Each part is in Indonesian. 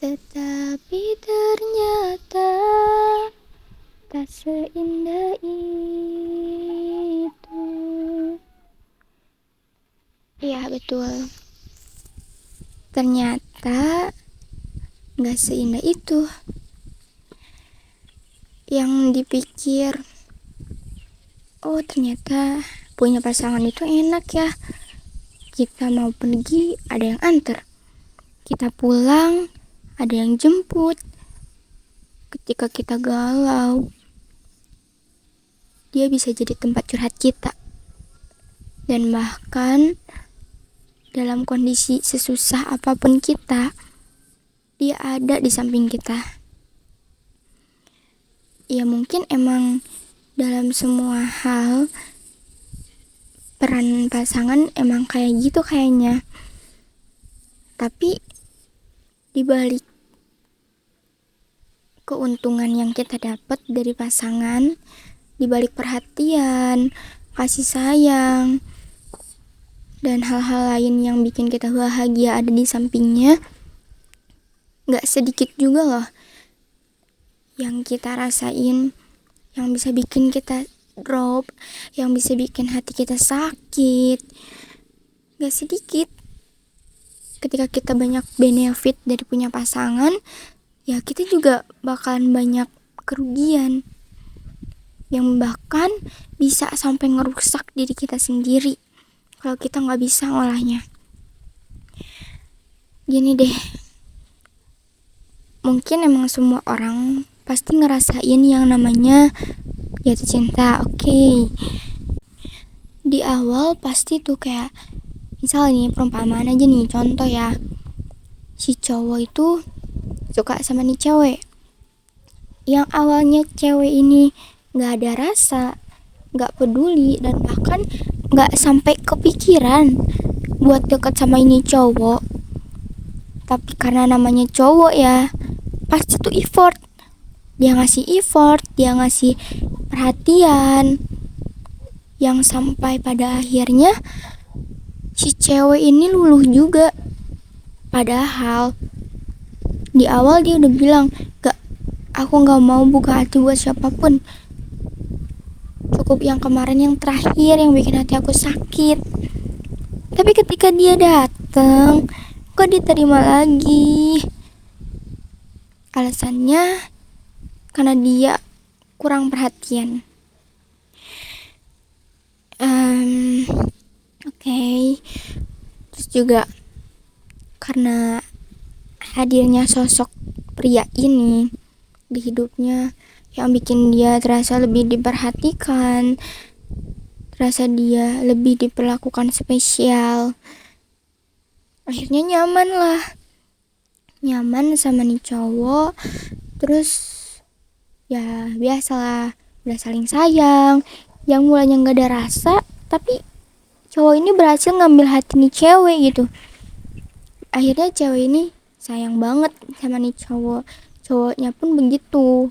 Tetapi ternyata tak seindah itu. Iya betul. Ternyata gak seindah itu. Yang dipikir, oh ternyata punya pasangan itu enak ya. Kita mau pergi ada yang antar. Kita pulang ada yang jemput. Ketika kita galau, dia bisa jadi tempat curhat kita. Dan bahkan dalam kondisi sesusah apapun kita, dia ada di samping kita. Ya mungkin emang dalam semua hal peran pasangan emang kayak gitu kayaknya. Tapi dibalik keuntungan yang kita dapat dari pasangan, dibalik perhatian, kasih sayang, dan hal-hal lain yang bikin kita bahagia ada di sampingnya, gak sedikit juga loh yang kita rasain, yang bisa bikin kita drop, yang bisa bikin hati kita sakit. Gak sedikit. Ketika kita banyak benefit dari punya pasangan, ya kita juga bakalan banyak kerugian yang bahkan bisa sampai ngerusak diri kita sendiri kalau kita gak bisa ngolahnya. Gini deh, mungkin emang semua orang pasti ngerasain yang namanya jatuh cinta, oke. Di awal pasti tuh kayak, misal nih perumpamaan aja nih, contoh ya, si cowok itu suka sama nih cewek. Yang awalnya cewek ini gak ada rasa, gak peduli, dan bahkan gak sampai kepikiran buat deket sama ini cowok. Tapi karena namanya cowok ya, pasti tuh effort. Dia ngasih effort, dia ngasih perhatian, yang sampai pada akhirnya si cewek ini luluh juga. Padahal di awal dia udah bilang, aku gak mau buka hati buat siapapun. Cukup yang kemarin, yang terakhir, yang bikin hati aku sakit. Tapi ketika dia dateng, kok diterima lagi? Alasannya karena dia kurang perhatian. Oke. Terus juga karena hadirnya sosok pria ini di hidupnya yang bikin dia terasa lebih diperhatikan, terasa dia lebih diperlakukan spesial. Akhirnya nyaman sama nih cowok. Terus ya biasalah, udah saling sayang, yang mulanya gak ada rasa, tapi cowok ini berhasil ngambil hati nih cewek gitu. Akhirnya cewek ini sayang banget sama nih cowok, cowoknya pun begitu.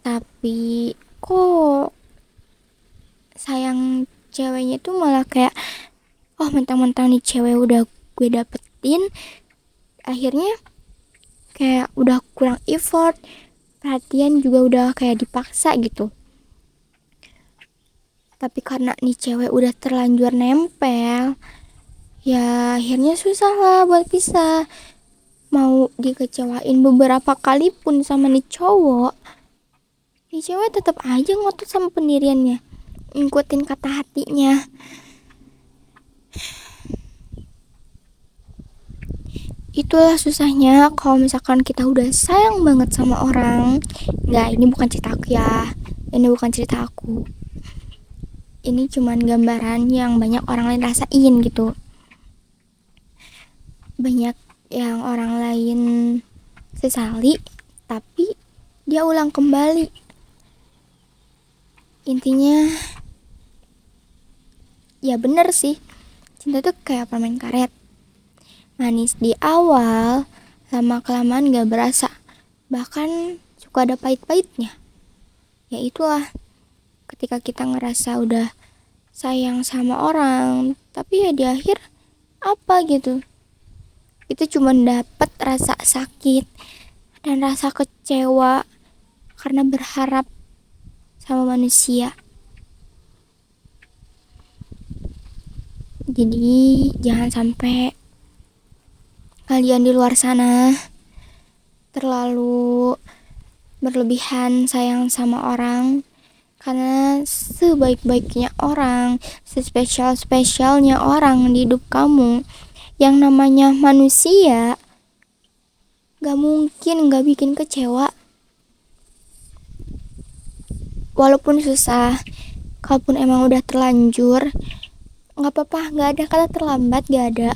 Tapi kok sayang ceweknya tuh malah kayak, oh mentang-mentang nih cewek udah gue dapetin, akhirnya kayak udah kurang effort, perhatian juga udah kayak dipaksa gitu. Tapi karena nih cewek udah terlanjur nempel, ya akhirnya susah lah buat pisah. Mau dikecewain beberapa kali pun sama nih cowok, nih cewek tetap aja ngotot sama pendiriannya, ngikutin kata hatinya. Itulah susahnya kalau misalkan kita udah sayang banget sama orang. Nggak, ini bukan cerita aku ya, ini bukan cerita aku, ini cuman gambaran yang banyak orang lain rasain gitu. Banyak yang orang lain sesali, tapi dia ulang kembali. Intinya ya bener sih, cinta tuh kayak permen karet, manis di awal, lama kelamaan gak berasa, bahkan suka ada pahit-pahitnya. Ya itulah, ketika kita ngerasa udah sayang sama orang, tapi ya di akhir apa gitu, itu cuma dapet rasa sakit, dan rasa kecewa karena berharap sama manusia. Jadi jangan sampai kalian di luar sana terlalu berlebihan sayang sama orang, karena sebaik-baiknya orang, sespesial-spesialnya orang di hidup kamu, yang namanya manusia gak mungkin gak bikin kecewa. Walaupun susah, kalaupun emang udah terlanjur, gak apa-apa, gak ada kata terlambat, gak ada.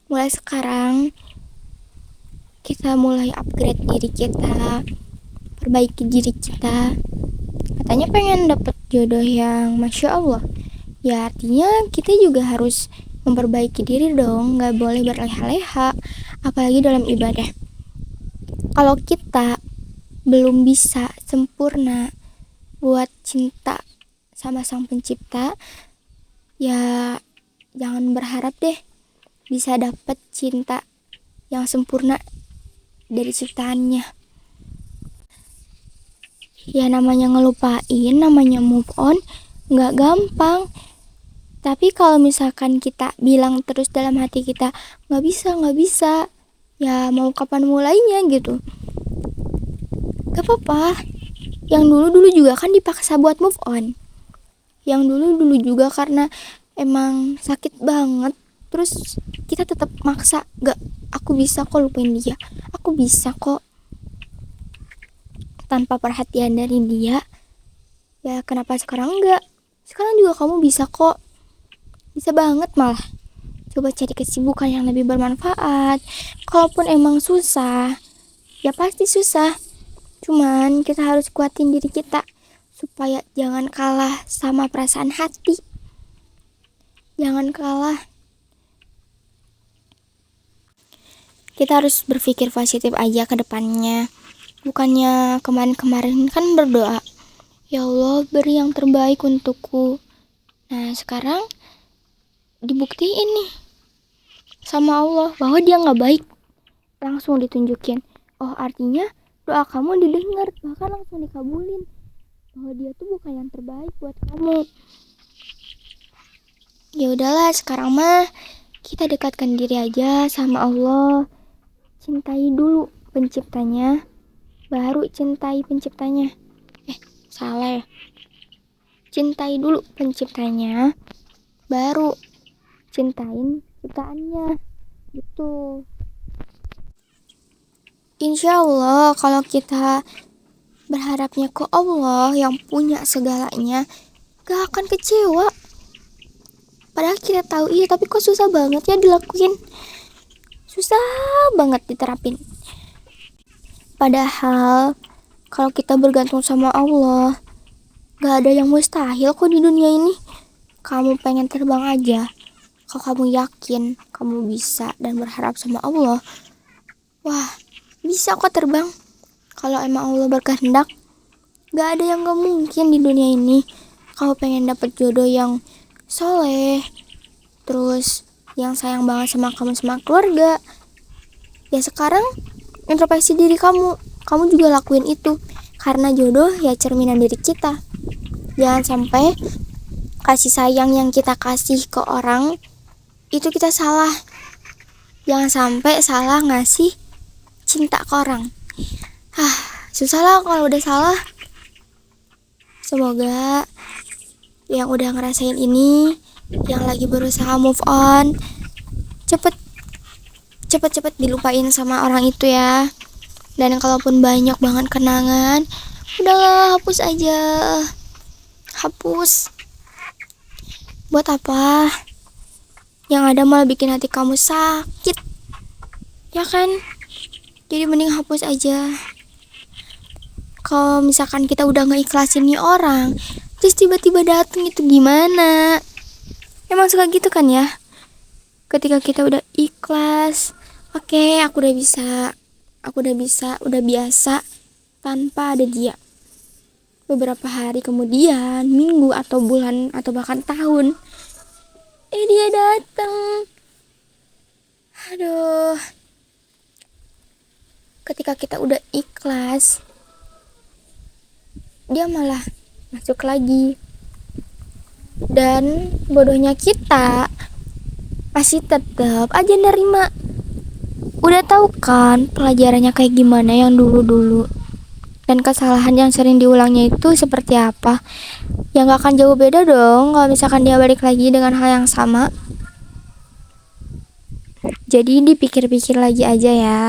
Mulai sekarang kita mulai upgrade diri kita, perbaiki diri kita. Katanya pengen dapet jodoh yang Masya Allah, ya artinya kita juga harus memperbaiki diri dong, gak boleh berleha-leha, apalagi dalam ibadah. Kalau kita belum bisa sempurna buat cinta sama sang pencipta, ya jangan berharap deh bisa dapet cinta yang sempurna dari ciptaannya. Ya namanya ngelupain, namanya move on gak gampang. Tapi kalau misalkan kita bilang terus dalam hati kita gak bisa, ya mau kapan mulainya gitu. Gak apa-apa, yang dulu juga kan dipaksa buat move on, yang dulu juga karena emang sakit banget, terus kita tetap maksa, gak, aku bisa kok lupain dia, aku bisa kok tanpa perhatian dari dia. Ya kenapa sekarang enggak? Sekarang juga kamu bisa kok, bisa banget malah. Coba cari kesibukan yang lebih bermanfaat. Kalaupun emang susah, ya pasti susah, cuman kita harus kuatin diri kita supaya jangan kalah sama perasaan hati. Jangan kalah. Kita harus berpikir positif aja ke depannya. Bukannya kemarin-kemarin kan berdoa, ya Allah beri yang terbaik untukku. Nah sekarang dibuktiin nih sama Allah bahwa dia gak baik, langsung ditunjukin. Oh artinya doa kamu didengar, bahkan langsung dikabulin, bahwa dia tuh bukan yang terbaik buat kamu. Ya udahlah, sekarang mah kita dekatkan diri aja sama Allah. Cintai dulu penciptanya, baru cintai penciptanya. Salah ya. Cintai dulu penciptanya, baru cintain ciptaannya. Gitu. Insya Allah kalau kita berharapnya ke Allah yang punya segalanya, gak akan kecewa. Padahal kita tahu iya, tapi kok susah banget ya dilakuin, susah banget diterapin. Padahal kalau kita bergantung sama Allah, gak ada yang mustahil kok di dunia ini. Kamu pengen terbang aja, kalau kamu yakin kamu bisa dan berharap sama Allah, wah bisa kok terbang. Kalau emang Allah berkehendak, gak ada yang gak mungkin di dunia ini. Kalau pengen dapet jodoh yang soleh, terus yang sayang banget sama kamu, sama keluarga, ya sekarang introspeksi diri kamu juga lakuin itu. Karena jodoh ya cerminan diri kita. Jangan sampai kasih sayang yang kita kasih ke orang itu kita salah. Jangan sampai salah ngasih cinta ke orang. Susah lah kalau udah salah. Semoga yang udah ngerasain ini, yang lagi berusaha move on, cepet dilupain sama orang itu ya. Dan kalaupun banyak banget kenangan, udahlah hapus aja. Hapus. Buat apa? Yang ada malah bikin hati kamu sakit, ya kan? Jadi mending hapus aja. Kalau misalkan kita udah ngeikhlasin nih orang, terus tiba-tiba dateng, itu gimana? Emang suka gitu kan ya? Ketika kita udah ikhlas, oke, aku udah biasa tanpa ada dia. Beberapa hari kemudian, minggu atau bulan atau bahkan tahun, dia datang. Aduh, ketika kita udah ikhlas, dia malah masuk lagi. Dan bodohnya kita masih tetap aja nerima. Udah tahu kan pelajarannya kayak gimana yang dulu-dulu, dan kesalahan yang sering diulangnya itu seperti apa. Ya gak akan jauh beda dong kalau misalkan dia balik lagi dengan hal yang sama. Jadi dipikir-pikir lagi aja ya.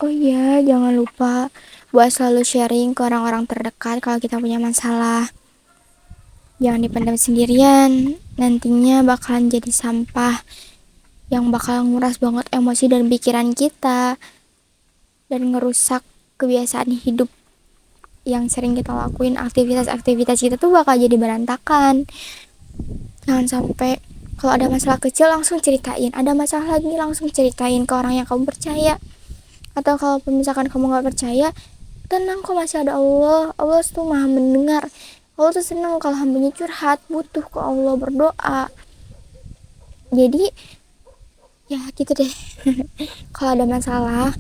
Oh iya, jangan lupa buat selalu sharing ke orang-orang terdekat kalau kita punya masalah. Jangan dipendam sendirian, nantinya bakalan jadi sampah yang bakal nguras banget emosi dan pikiran kita, dan ngerusak kebiasaan hidup yang sering kita lakuin. Aktivitas-aktivitas kita tuh bakal jadi berantakan. Jangan sampai kalau ada masalah kecil langsung ceritain, ada masalah lagi langsung ceritain ke orang yang kamu percaya. Atau kalau misalkan kamu gak percaya, tenang kok, masih ada Allah. Allah tuh maha mendengar. Allah tuh senang kalau hambanya curhat, butuh ke Allah, berdoa. Jadi ya gitu deh. Kalau ada masalah,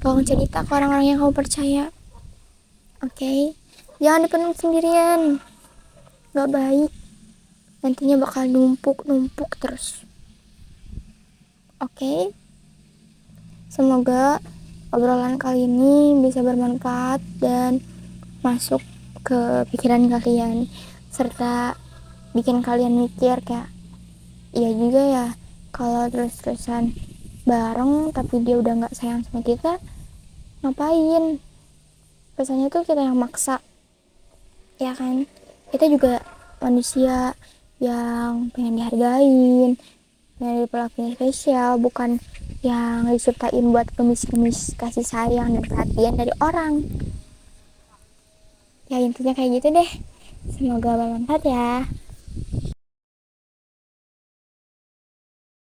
tolong cerita ke orang-orang yang kamu percaya. Oke? Jangan dipendam sendirian, gak baik. Nantinya bakal numpuk terus. Oke? Semoga obrolan kali ini bisa bermanfaat dan masuk ke pikiran kalian, serta bikin kalian mikir kayak, iya juga ya, kalau terus-terusan bareng tapi dia udah gak sayang sama kita, ngapain? Biasanya tuh kita yang maksa, ya kan? Kita juga manusia yang pengen dihargain, pengen diperlakuin spesial, bukan yang diciptain buat kemis-kemis kasih sayang dan perhatian dari orang. Ya intinya kayak gitu deh. Semoga bermanfaat ya.